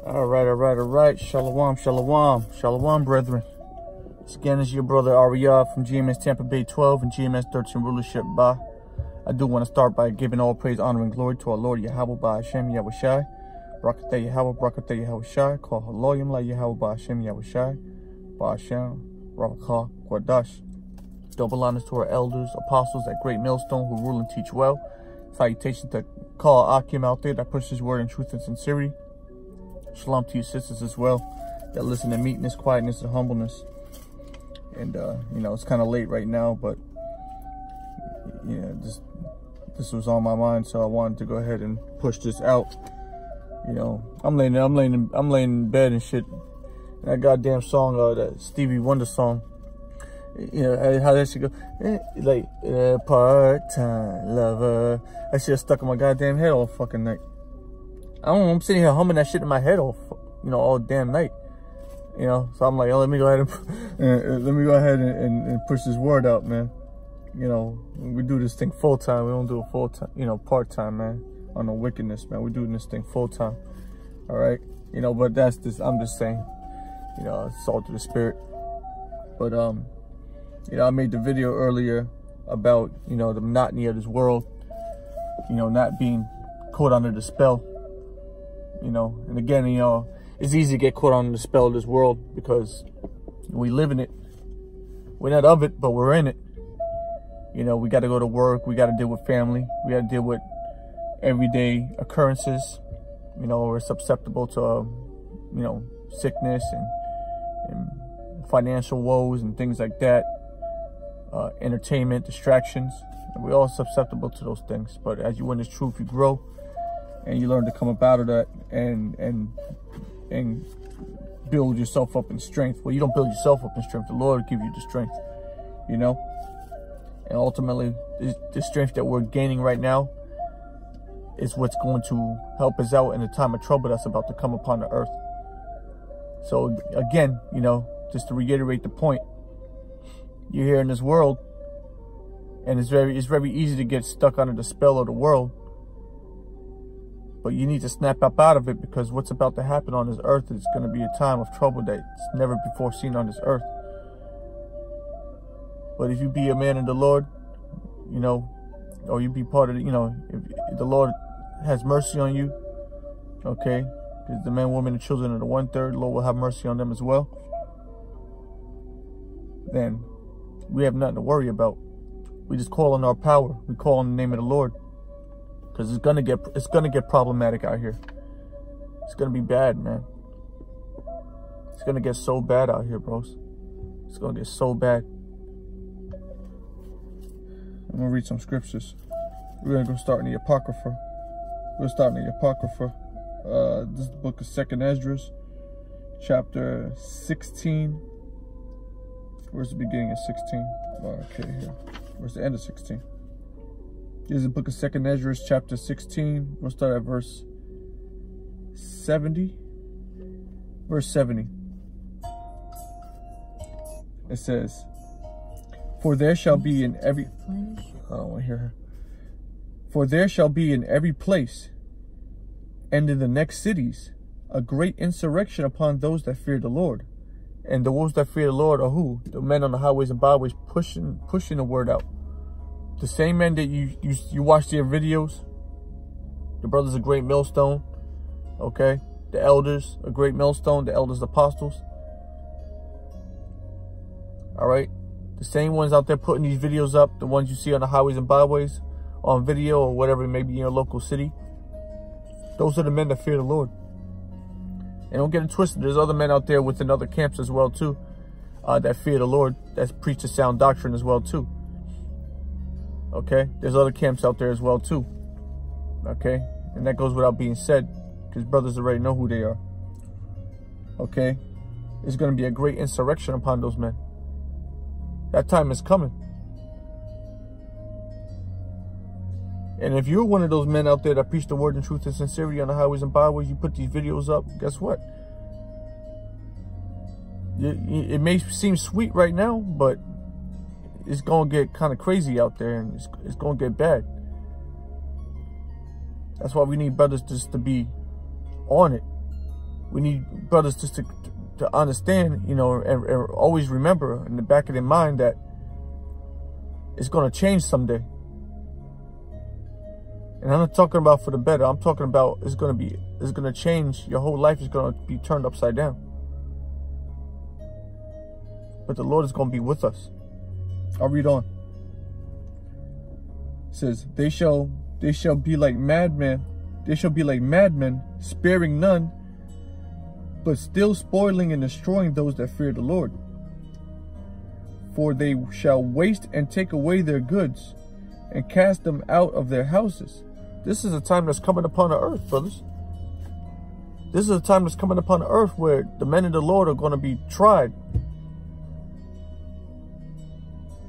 All right. Shalom, brethren. This again is your brother Ariah from GMS Tampa Bay 12 and GMS 13 Rulership Ba. I do want to start by giving all praise, honor, and glory to our Lord Yahweh Ba Hashem Yahweh Shai. Barakateh Yahweh, Barakateh Yahweh Shai. Call Haloyim La Yahweh Ba Hashem Yahweh Shai. Ba Hashem, Ravakah, Kwadash. Double honors to our elders, apostles at Great Millstone who rule and teach well. Salutations to Call Akim out there that pushes word in truth and sincerity. Shalom to you sisters as well that listen to meekness, quietness, and humbleness. And you know, it's kind of late right now, but yeah, this was on my mind, so I wanted to go ahead and push this out. You know, I'm laying in bed and shit. And that goddamn song, that Stevie Wonder song. You know how that shit go, part-time lover. That shit stuck in my goddamn head all fucking night. I don't know, I'm sitting here humming that shit in my head all, you know, all damn night. You know, so I'm like, oh, let me go ahead and push this word out, man. You know, we do this thing full time. We don't do it full time, you know, part time, man. On no wickedness, man. We're doing this thing full time. All right, you know, but that's this. I'm just saying, you know, it's all to the spirit. But you know, I made the video earlier about, you know, the monotony of this world. You know, not being caught under the spell. You know, and again, you know, it's easy to get caught under the spell of this world because we live in it. We're not of it, but we're in it. You know, we got to go to work. We got to deal with family. We got to deal with everyday occurrences. You know, we're susceptible to, you know, sickness and financial woes and things like that. Entertainment, distractions. We're all susceptible to those things. But as you witness truth, you grow. And you learn to come up out of that and build yourself up in strength. Well, you don't build yourself up in strength. The Lord will give you the strength, you know. And ultimately, the strength that we're gaining right now is what's going to help us out in the time of trouble that's about to come upon the earth. So again, you know, just to reiterate the point, you're here in this world, and it's very easy to get stuck under the spell of the world. But you need to snap up out of it, because what's about to happen on this earth is going to be a time of trouble that's never before seen on this earth. But if you be a man in the Lord, you know, or you be part of the, you know, if the Lord has mercy on you, okay, because the men, women, and children are the 1/3, the Lord will have mercy on them as well. Then we have nothing to worry about. We just call on our power. We call on the name of the Lord. Because it's gonna get problematic out here. It's gonna be bad, man. It's gonna get so bad out here, bros. It's gonna get so bad. I'm gonna read some scriptures. We're gonna go start in the Apocrypha. We're starting in the Apocrypha. This is the book of 2nd Esdras, chapter 16. Where's the beginning of 16? Oh, okay, here. Where's the end of 16? This is the book of 2nd Esdras, chapter 16. We'll start at verse 70. Verse 70. It says, "For there shall be in every..." I don't want to hear her. "For there shall be in every place, and in the next cities, a great insurrection upon those that fear the Lord." And those that fear the Lord are who? The men on the highways and byways pushing the word out. The same men that you watch their videos, the brothers of Great Millstone, okay? The elders of Great Millstone, the elders apostles. All right? The same ones out there putting these videos up, the ones you see on the highways and byways, on video or whatever it may be in your local city. Those are the men that fear the Lord. And don't get it twisted. There's other men out there within other camps as well, too, that fear the Lord, that preach a sound doctrine as well, too. Okay, there's other camps out there as well too. Okay, and that goes without being said, because brothers already know who they are. Okay, it's going to be a great insurrection upon those men. That time is coming. And if you're one of those men out there that preach the word in truth and sincerity on the highways and byways, you put these videos up, guess what? It may seem sweet right now, but it's going to get kind of crazy out there, and it's going to get bad. That's why we need brothers just to be on it. we need brothers just to understand, you know, and always remember in the back of their mind that it's going to change someday. And I'm not talking about for the better. I'm talking about it's going to change. Your whole life is going to be turned upside down. But the Lord is going to be with us. I'll read on. It says, they shall be like madmen. They shall be like madmen, sparing none, but still spoiling and destroying those that fear the Lord. For they shall waste and take away their goods and cast them out of their houses. This is a time that's coming upon the earth, brothers. This is a time that's coming upon the earth where the men of the Lord are going to be tried.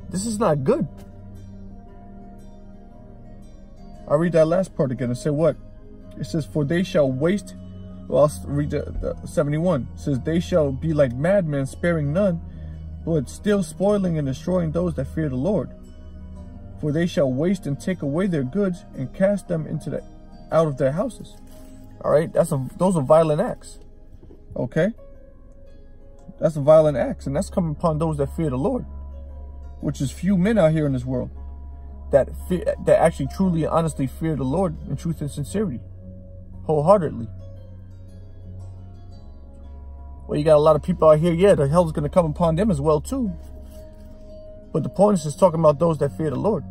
This is not good. I'll read that last part again and say what? It says, for they shall waste. Well, I'll read the 71. It says, they shall be like madmen, sparing none, but still spoiling and destroying those that fear the Lord. For they shall waste and take away their goods and cast them out of their houses. All right, those are violent acts. Okay, that's a violent acts, and that's coming upon those that fear the Lord, which is few men out here in this world that actually truly and honestly fear the Lord in truth and sincerity, wholeheartedly. Well, you got a lot of people out here, yeah, the hell is going to come upon them as well too. But the point is just talking about those that fear the Lord.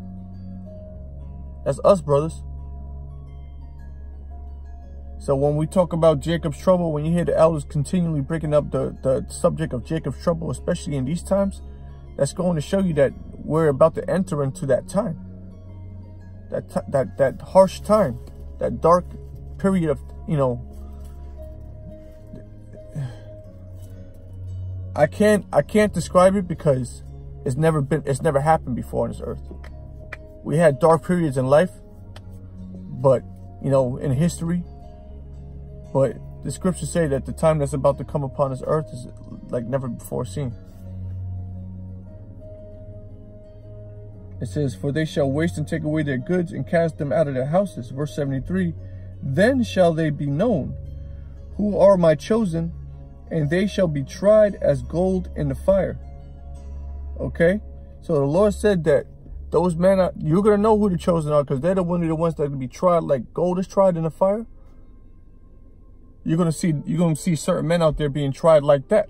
That's us, brothers. So when we talk about Jacob's trouble, when you hear the elders continually breaking up the subject of Jacob's trouble, especially in these times, that's going to show you that we're about to enter into that time. That harsh time, that dark period of, you know, I can't describe it because it's never happened before on this earth. We had dark periods in life, but, you know, in history, but the scriptures say that the time that's about to come upon this earth is like never before seen. It says, for they shall waste and take away their goods and cast them out of their houses. Verse 73, then shall they be known who are my chosen, and they shall be tried as gold in the fire. Okay, so the Lord said that those men, you're going to know who the chosen are, because they're the ones that are going to be tried like gold is tried in the fire. You're going to see certain men out there being tried like that.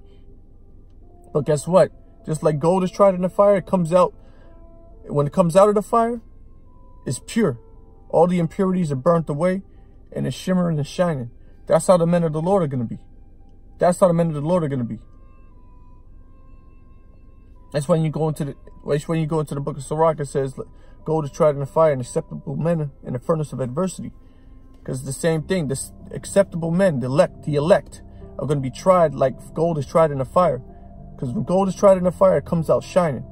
But guess what? Just like gold is tried in the fire, it comes out. When it comes out of the fire, it's pure. All the impurities are burnt away, and it's shimmering and shining. That's how the men of the Lord are going to be. That's how the men of the Lord are going to be. That's when you go into the book of Sirach. It says, gold is tried in the fire, and acceptable men in the furnace of adversity. Because it's the same thing. This acceptable men, the elect, are going to be tried like gold is tried in the fire. Because when gold is tried in the fire, it comes out shining.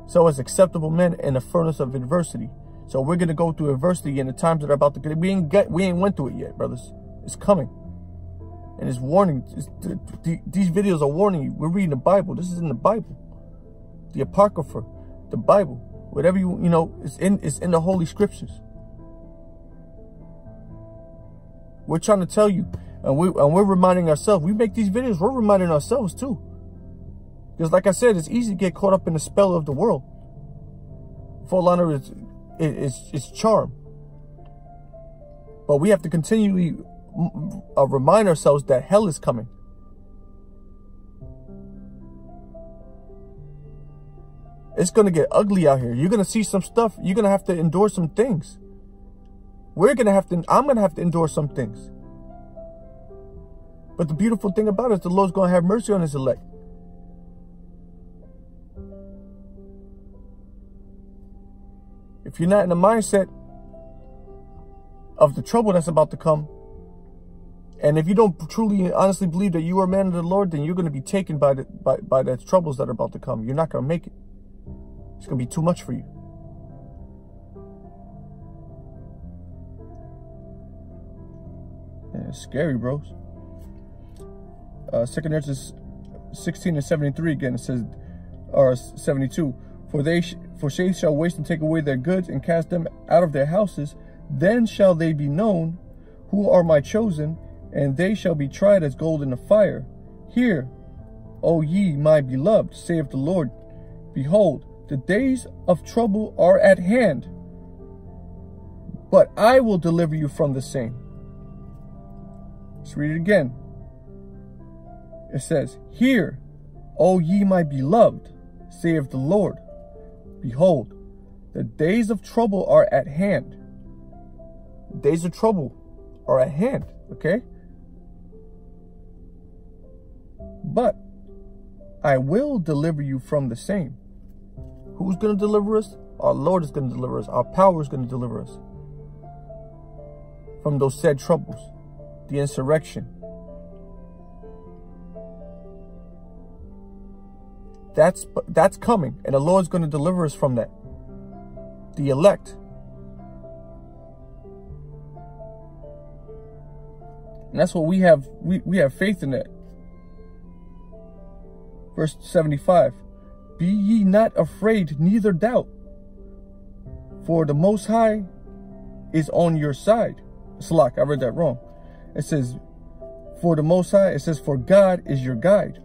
So as acceptable men in the furnace of adversity. So we're going to go through adversity in the times that are about to get. We ain't went through it yet, brothers. It's coming. And it's warning. These videos are warning you. We're reading the Bible. This is in the Bible. The Apocrypha. The Bible. Whatever you know, it's in the Holy Scriptures. We're trying to tell you. And we're reminding ourselves. We make these videos. We're reminding ourselves too. Because like I said, it's easy to get caught up in the spell of the world. Full honor is charm. But we have to continually remind ourselves that hell is coming. It's going to get ugly out here. You're going to see some stuff. You're going to have to endure some things. I'm going to have to endure some things. But the beautiful thing about it is the Lord's going to have mercy on his elect. If you're not in the mindset of the trouble that's about to come, and if you don't truly and honestly believe that you are a man of the Lord, then you're going to be taken by the troubles that are about to come. You're not going to make it. It's going to be too much for you. Yeah, it's scary, bros. 2 Corinthians 16 and 73 again, it says, or 72. For they shall waste and take away their goods and cast them out of their houses. Then shall they be known who are my chosen, and they shall be tried as gold in the fire. Hear, O ye my beloved, saith the Lord, behold, the days of trouble are at hand, but I will deliver you from the same. Let's read it again. It says, hear, O ye my beloved, saith the Lord, behold, the days of trouble are at hand. Days of trouble are at hand, okay? But I will deliver you from the same. Who's going to deliver us? Our Lord is going to deliver us. Our power is going to deliver us from those said troubles, the insurrection. That's coming, and the Lord's going to deliver us from that. The elect. And that's what we have. We have faith in that. Verse 75. Be ye not afraid, neither doubt, for the Most High is on your side. Salak, I read that wrong. It says, for the Most High, it says, for God is your guide.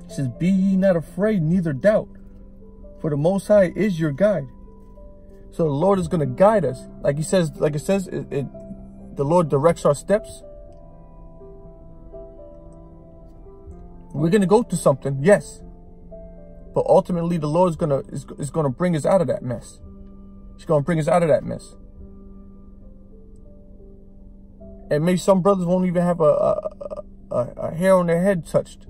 It says, be ye not afraid, neither doubt, for the Most High is your guide. So the Lord is going to guide us. Like it says, the Lord directs our steps. We're going to go through something, yes. But ultimately, the Lord is gonna bring us out of that mess. He's going to bring us out of that mess. And maybe some brothers won't even have a hair on their head touched.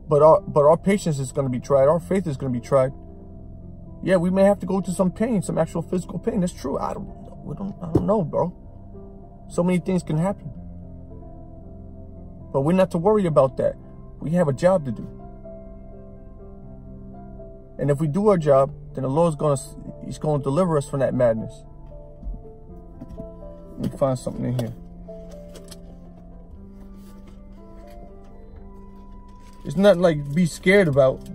But our patience is going to be tried. Our faith is going to be tried. Yeah, we may have to go through some pain, some actual physical pain. That's true. I don't know, bro. So many things can happen. But we're not to worry about that. We have a job to do. And if we do our job, then the Lord's He's going to deliver us from that madness. Let me find something in here. It's not like be scared about,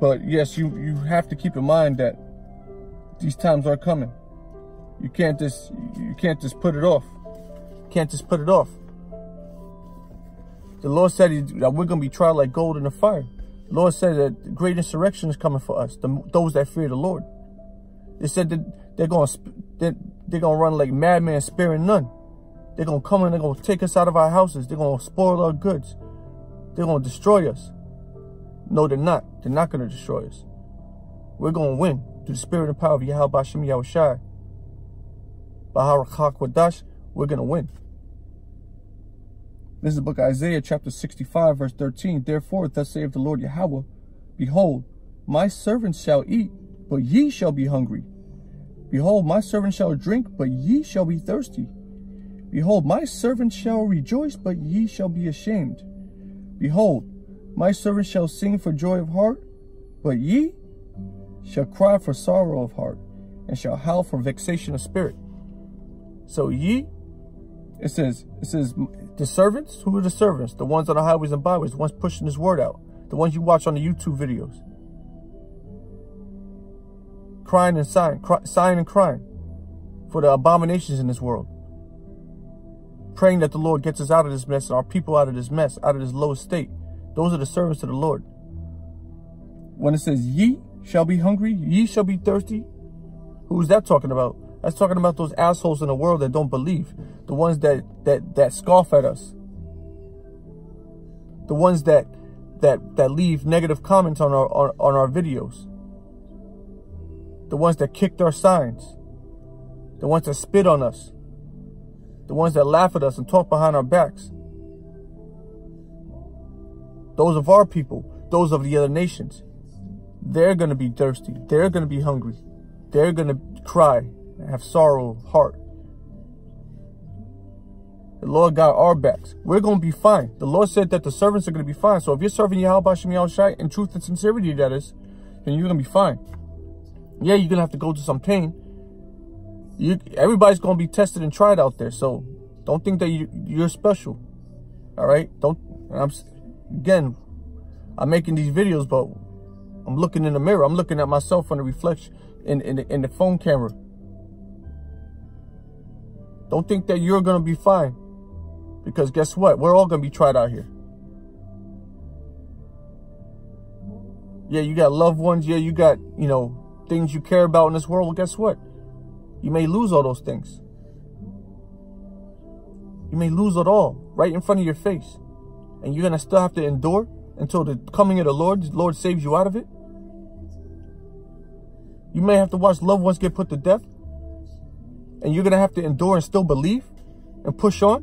but yes, you have to keep in mind that these times are coming. You can't just put it off. You can't just put it off. The Lord said that we're going to be tried like gold in the fire. The Lord said that great insurrection is coming for us, those that fear the Lord. They said that they're going to run like madmen, sparing none. They're going to come and they're going to take us out of our houses. They're going to spoil our goods. They're going to destroy us. No, they're not. They're not going to destroy us. We're going to win through the spirit and power of Yahweh Bashem Yahushai. Baharakak Wadash, we're going to win. This is the book of Isaiah, chapter 65, verse 13. Therefore, thus saith the Lord Yahweh, behold, my servants shall eat, but ye shall be hungry. Behold, my servants shall drink, but ye shall be thirsty. Behold, my servants shall rejoice, but ye shall be ashamed. Behold, my servants shall sing for joy of heart, but ye shall cry for sorrow of heart, and shall howl for vexation of spirit. So ye, it says, the servants, who are the servants? The ones on the highways and byways, the ones pushing this word out, the ones you watch on the YouTube videos. Crying and sighing and crying for the abominations in this world. Praying that the Lord gets us out of this mess and our people out of this mess, out of this low state. Those are the servants of the Lord. When it says, ye shall be hungry, ye shall be thirsty, who's that talking about? That's talking about those assholes in the world that don't believe. The ones that scoff at us. The ones that leave negative comments on our videos. The ones that kicked our signs. The ones that spit on us. The ones that laugh at us and talk behind our backs. Those of our people, those of the other nations, they're going to be thirsty. They're going to be hungry. They're going to cry and have sorrow of heart. The Lord got our backs. We're going to be fine. The Lord said that the servants are going to be fine. So if you're serving Yahweh Bashem Yahushai in truth and sincerity, that is, then you're going to be fine. Yeah, you're going to have to go through some pain. Everybody's going to be tested and tried out there. So don't think that you're special. All right? Again, I'm making these videos, but I'm looking in the mirror. I'm looking at myself on the reflection in the phone camera. Don't think that you're going to be fine. Because guess what? We're all going to be tried out here. Yeah, you got loved ones. Yeah, you got, you know, things you care about in this world. Well, guess what? You may lose all those things. You may lose it all right in front of your face. And you're going to still have to endure until the coming of the Lord saves you out of it. You may have to watch loved ones get put to death. And you're going to have to endure and still believe and push on,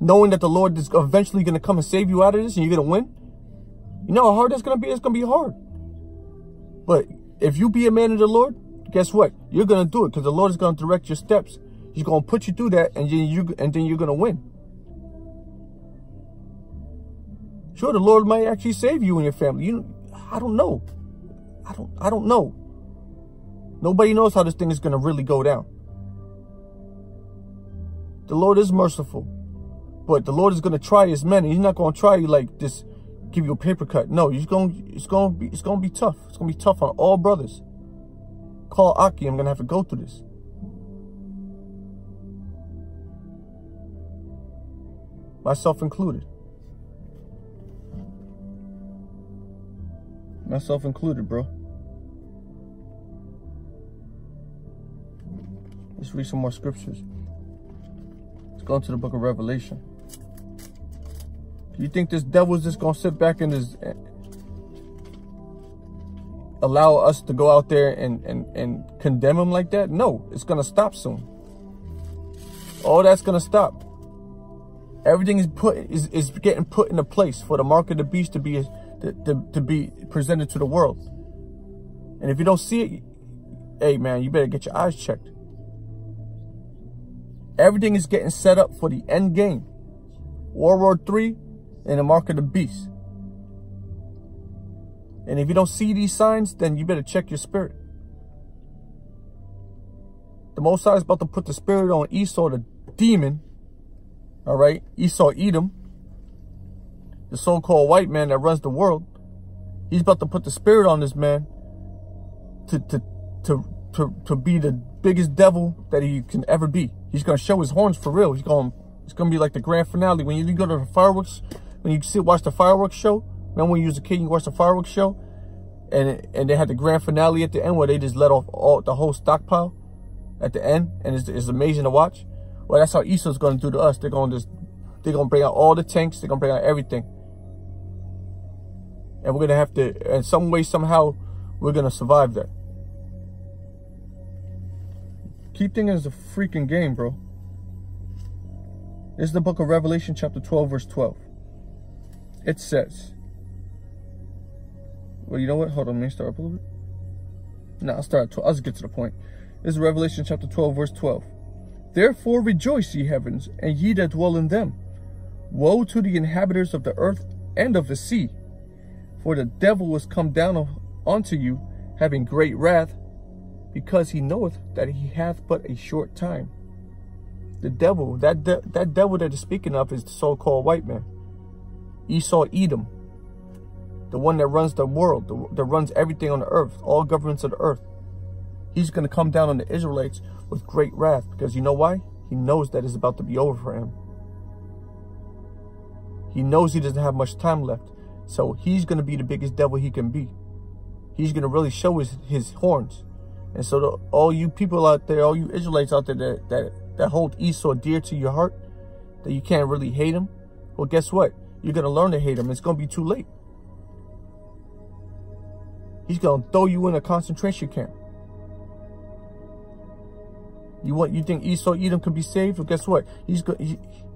knowing that the Lord is eventually going to come and save you out of this and you're going to win. You know how hard that's going to be? It's going to be hard. But if you be a man of the Lord, guess what? You're going to do it because the Lord is going to direct your steps. He's going to put you through that, and then you're going to win. Sure, the Lord might actually save you and your family. I don't know. I don't know. Nobody knows how this thing is going to really go down. The Lord is merciful, but the Lord is going to try his men, and he's not going to try you like this, give you a paper cut. No, it's going to be tough. It's going to be tough on all brothers. Call Aki. I'm going to have to go through this. Myself included. Myself included, bro. Let's read some more scriptures. Let's go into the book of Revelation. Do you think this devil's just going to sit back and just allow us to go out there and condemn him like that? No, it's going to stop soon. All that's going to stop. Everything is getting put into place for the mark of the beast to be presented to the world. And if you don't see it, hey man, you better get your eyes checked. Everything is getting set up for the end game. World War III and the mark of the beast. And if you don't see these signs, then you better check your spirit. The Most High is about to put the spirit on Esau, the demon. All right, Esau Edom, the so-called white man that runs the world. He's about to put the spirit on this man to be the biggest devil that he can ever be. He's gonna show his horns for real. It's gonna be like the grand finale when you go to the fireworks. When you watch the fireworks show. Remember when you was a kid, you watched the fireworks show, and they had the grand finale at the end where they just let off the whole stockpile at the end, and it's amazing to watch. Well, that's how Esau's going to do to us. They're going to bring out all the tanks. They're going to bring out everything. And we're going to have to, in some way, somehow, we're going to survive that. Keep thinking it's a freaking game, bro. This is the book of Revelation, chapter 12, verse 12. It says, well, you know what? Hold on, let me start up a little bit. No, I'll start at 12. I'll just get to the point. This is Revelation, chapter 12, verse 12. Therefore rejoice, ye heavens, and ye that dwell in them. Woe to the inhabitants of the earth and of the sea, for the devil is come down unto you, having great wrath, because he knoweth that he hath but a short time. The devil, that devil that is speaking of is the so-called white man. Esau Edom, the one that runs the world, that runs everything on the earth, all governments of the earth. He's going to come down on the Israelites with great wrath, because you know why? He knows that it's about to be over for him. He knows he doesn't have much time left, so he's going to be the biggest devil he can be. He's going to really show his horns. And so all you people out there, all you Israelites out there that hold Esau dear to your heart, that you can't really hate him, well, guess what? You're going to learn to hate him. It's going to be too late. He's going to throw you in a concentration camp. You think Esau Edom could be saved? Well, guess what? He's going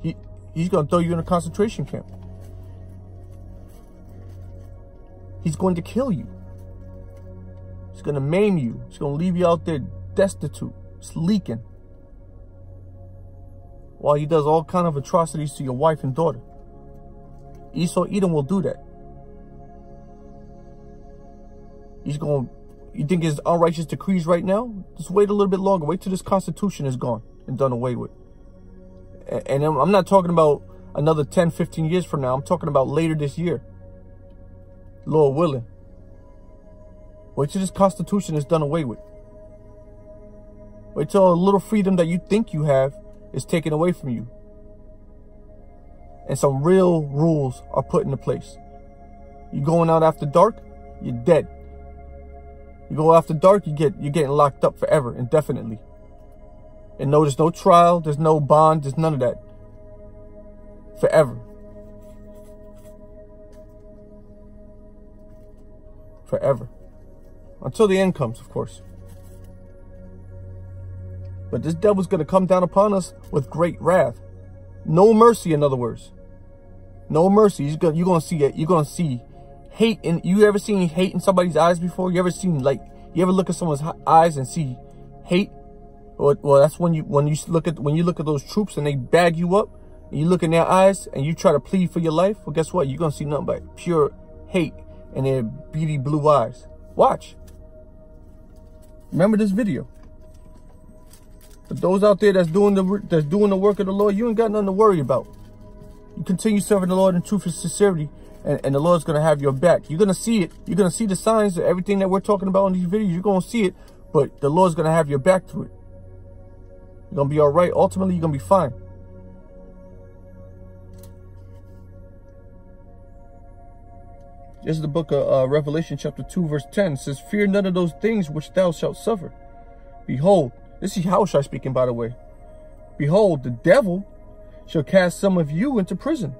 to throw you in a concentration camp. He's going to kill you. He's going to maim you. He's going to leave you out there destitute, leaking, while he does all kind of atrocities to your wife and daughter. Esau Edom will do that. You think his unrighteous decrees right now? Just wait a little bit longer. Wait till this Constitution is gone and done away with. And I'm not talking about another 10, 15 years from now. I'm talking about later this year. Lord willing. Wait till this Constitution is done away with. Wait till a little freedom that you think you have is taken away from you. And some real rules are put into place. You going out after dark, you're dead. You go after dark, you're getting locked up forever, indefinitely. And no, there's no trial, there's no bond, there's none of that. Forever. Forever. Until the end comes, of course. But this devil's going to come down upon us with great wrath. No mercy, in other words. No mercy. You're going to see it. You're going to see hate. You ever seen hate in somebody's eyes before? You ever seen, like, you ever look at someone's eyes and see hate? Well, that's when you look at those troops and they bag you up, and you look in their eyes and you try to plead for your life. Well, guess what? You're going to see nothing but pure hate in their beady blue eyes. Watch. Remember this video. But those out there that's doing the work of the Lord, you ain't got nothing to worry about. You continue serving the Lord in truth and sincerity, and the Lord's going to have your back. You're going to see it. You're going to see the signs of everything that we're talking about in these videos. You're going to see it, but the Lord's going to have your back through it. You're going to be all right. Ultimately, you're going to be fine. This is the book of Revelation chapter 2, verse 10. It says, fear none of those things which thou shalt suffer. Behold, this is Yahushua speaking, by the way. Behold, the devil shall cast some of you into prison,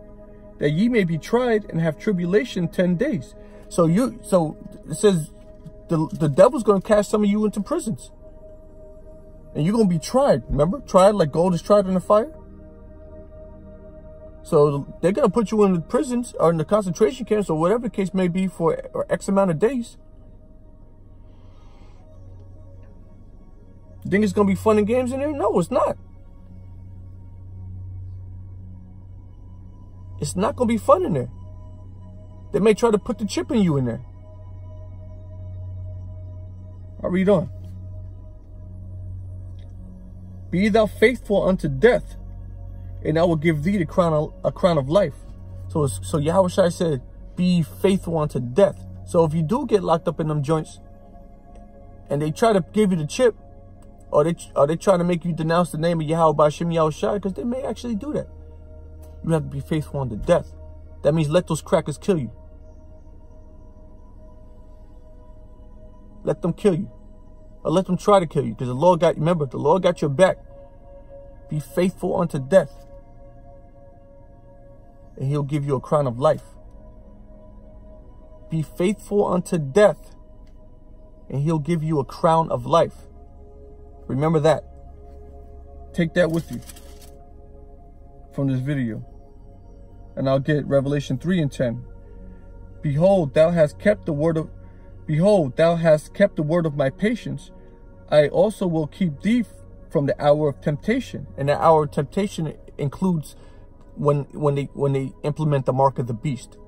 that ye may be tried and have tribulation 10 days. So it says the devil's going to cast some of you into prisons. And you're going to be tried. Remember? Tried like gold is tried in the fire. So they're going to put you in the prisons or in the concentration camps or whatever the case may be for X amount of days. You think it's going to be fun and games in there? No, it's not. It's not going to be fun in there. They may try to put the chip in you in there. I'll read on. Be thou faithful unto death, and I will give thee a crown of life. So Yahushua said, be faithful unto death. So if you do get locked up in them joints, and they try to give you the chip, or they trying to make you denounce the name of Yahweh B'Shem Yahushua, because they may actually do that. You have to be faithful unto death. That means let those crackers kill you. Let them kill you. Or let them try to kill you. Because the Lord remember, the Lord got your back. Be faithful unto death, and he'll give you a crown of life. Be faithful unto death, and he'll give you a crown of life. Remember that. Take that with you from this video. And I'll get Revelation 3 and 10. Behold, thou hast kept the word of my patience. I also will keep thee from the hour of temptation. And the hour of temptation includes when they implement the mark of the beast.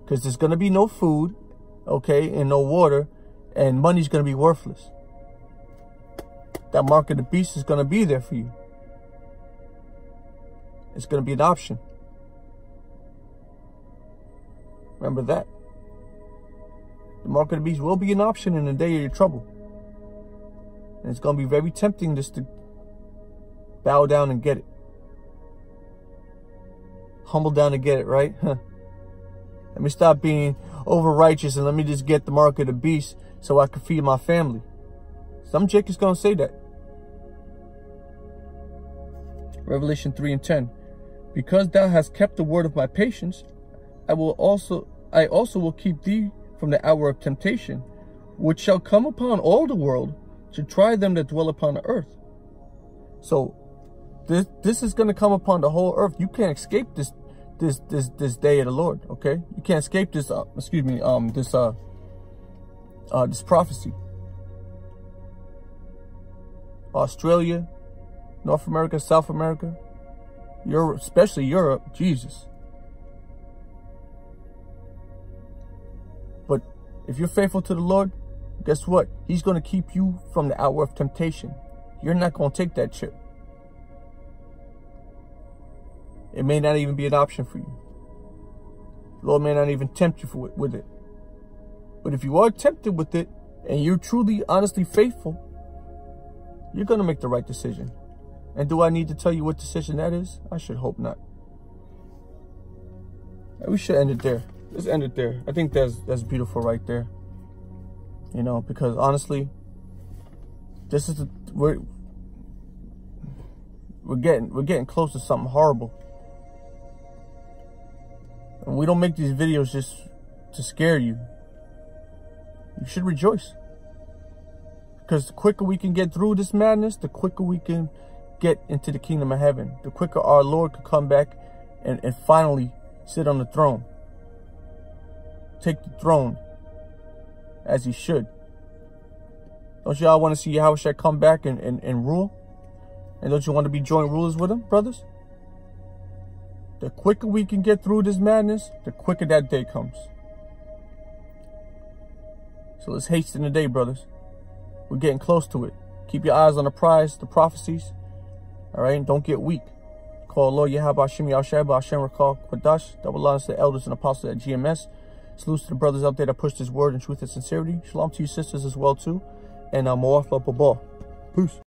Because there's going to be no food, okay, and no water, and money's going to be worthless. That mark of the beast is going to be there for you. It's going to be an option. Remember that. The mark of the beast will be an option in the day of your trouble. And it's going to be very tempting just to bow down and get it. Humble down and get it, right? Let me stop being over righteous and let me just get the mark of the beast so I can feed my family. Some chick is going to say that. Revelation 3 and 10. Because thou hast kept the word of my patience, I also will keep thee from the hour of temptation, which shall come upon all the world to try them that dwell upon the earth. So this is going to come upon the whole earth. You can't escape this day of the Lord, okay? You can't escape this this prophecy. Australia, North America, South America, Europe, especially Europe, Jesus. But if you're faithful to the Lord, guess what? He's going to keep you from the hour of temptation. You're not going to take that chip. It may not even be an option for you. The Lord may not even tempt you with it. But if you are tempted with it, and you're truly, honestly faithful, you're going to make the right decision. And do I need to tell you what decision that is? I should hope not. We should end it there. Let's end it there. I think that's beautiful right there. You know, because honestly, this is we're getting close to something horrible. And we don't make these videos just to scare you. You should rejoice. Because the quicker we can get through this madness, the quicker we can get into the kingdom of heaven. The quicker our Lord could come back and finally sit on the throne. Take the throne as he should. Don't y'all want to see Yahushua come back and rule? And don't you want to be joint rulers with him, brothers? The quicker we can get through this madness, the quicker that day comes. So let's hasten the day, brothers. We're getting close to it. Keep your eyes on the prize, the prophecies. All right? And don't get weak. Call Lord Yahweh Hashem Yahshua Hashem Rakal Kwadash. Double honors to the elders and apostles at GMS. Salutes to the brothers out there that push this word in truth and sincerity. Shalom to you sisters as well, too. And Mo'afa Babal. Peace.